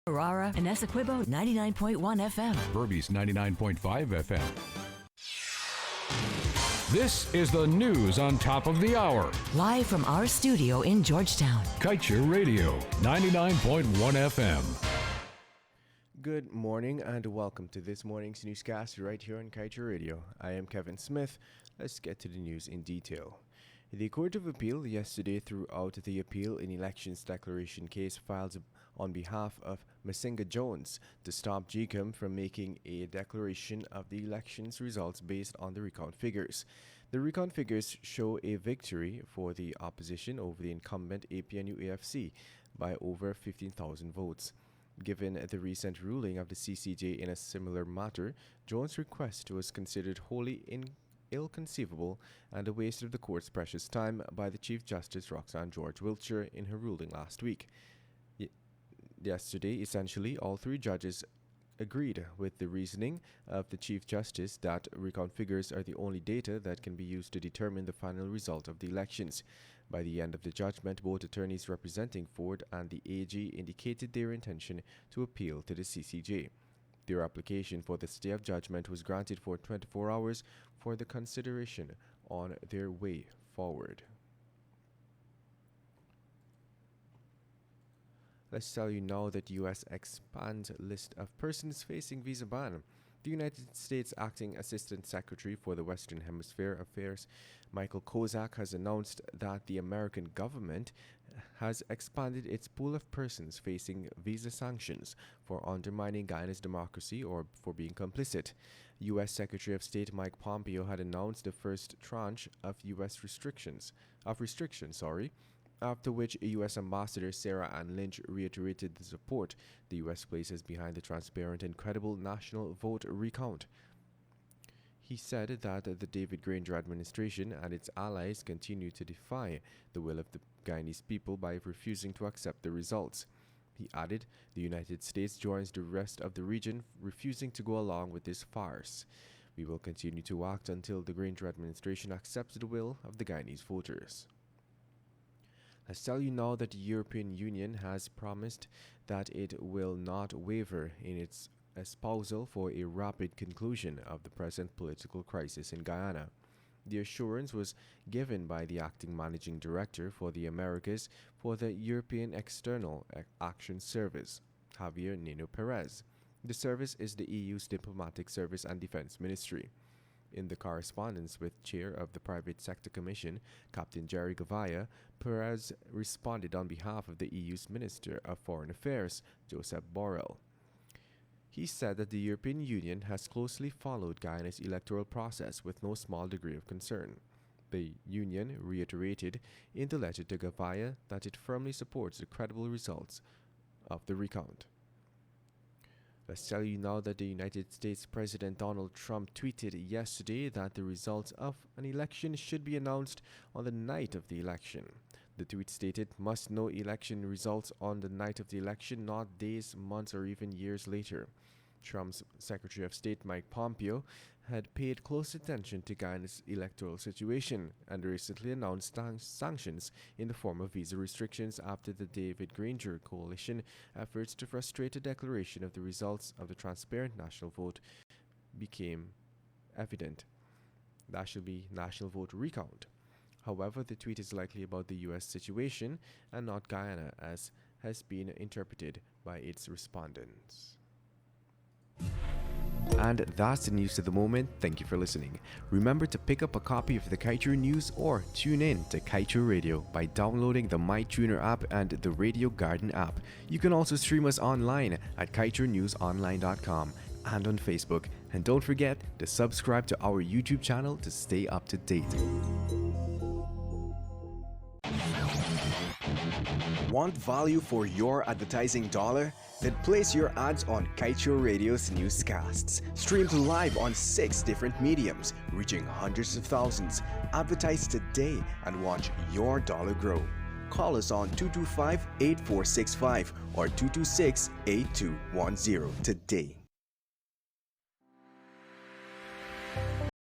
Aurora and Essequibo 99.1 FM. Berbice 99.5 FM. This is the news on top of the hour. Live from our studio in Georgetown. Kaieteur Radio 99.1 FM. Good morning and welcome to this morning's newscast right here on Kaieteur Radio. I am Kevin Smith. Let's get to the news in detail. The Court of Appeal yesterday threw out the appeal in elections declaration case filed on behalf of Masinga Jones to stop GECOM from making a declaration of the elections results based on the recount figures. The recount figures show a victory for the opposition over the incumbent APNU-AFC by over 15,000 votes. Given the recent ruling of the CCJ in a similar matter, Jones' request was considered wholly ill-conceivable and a waste of the court's precious time by the Chief Justice Roxanne George Wiltshire in her ruling last week. Yesterday, essentially, all three judges agreed with the reasoning of the Chief Justice that recount figures are the only data that can be used to determine the final result of the elections. By the end of the judgment, both attorneys representing Ford and the AG indicated their intention to appeal to the CCJ. Their application for the stay of judgment was granted for 24 hours for the consideration on their way forward. Let's tell you now that U.S. expands list of persons facing visa ban. The United States Acting Assistant Secretary for the Western Hemisphere Affairs, Michael Kozak, has announced that the American government has expanded its pool of persons facing visa sanctions for undermining Guyana's democracy or for being complicit. U.S. Secretary of State Mike Pompeo had announced the first tranche of U.S. restrictions, after which U.S. Ambassador Sarah Ann Lynch reiterated the support the U.S. places behind the transparent and credible national vote recount. He said that the David Granger administration and its allies continue to defy the will of the Guyanese people by refusing to accept the results. He added, the United States joins the rest of the region refusing to go along with this farce. We will continue to act until the Granger administration accepts the will of the Guyanese voters. Let's tell you now that the European Union has promised that it will not waver in its espousal for a rapid conclusion of the present political crisis in Guyana. The assurance was given by the acting managing director for the Americas for the European External Action Service, Javier Nino Perez. The service is the EU's diplomatic service and defense ministry. In the correspondence with Chair of the Private Sector Commission, Captain Jerry Gavaya, Perez responded on behalf of the EU's Minister of Foreign Affairs, Joseph Borrell. He said that the European Union has closely followed Guyana's electoral process with no small degree of concern. The Union reiterated in the letter to Gavaya that it firmly supports the credible results of the recount. Let's tell you now that the United States President Donald Trump tweeted yesterday that the results of an election should be announced on the night of the election. The tweet stated, "Must know election results on the night of the election, not days, months, or even years later." Trump's Secretary of State Mike Pompeo had paid close attention to Guyana's electoral situation and recently announced sanctions in the form of visa restrictions after the David Granger coalition efforts to frustrate a declaration of the results of the transparent national vote became evident. That should be national vote recount. However, the tweet is likely about the U.S. situation and not Guyana, as has been interpreted by its respondents. And that's the news of the moment. Thank you for listening. Remember to pick up a copy of the Kaieteur News or tune in to Kaieteur Radio by downloading the MyTuner app and the Radio Garden app. You can also stream us online at kaieteurnewsonline.com and on Facebook. And don't forget to subscribe to our YouTube channel to stay up to date. Want value for your advertising dollar? Then place your ads on Kaieteur Radio's newscasts. Streamed live on 6 different mediums, reaching hundreds of thousands. Advertise today and watch your dollar grow. Call us on 225-8465 or 226-8210 today.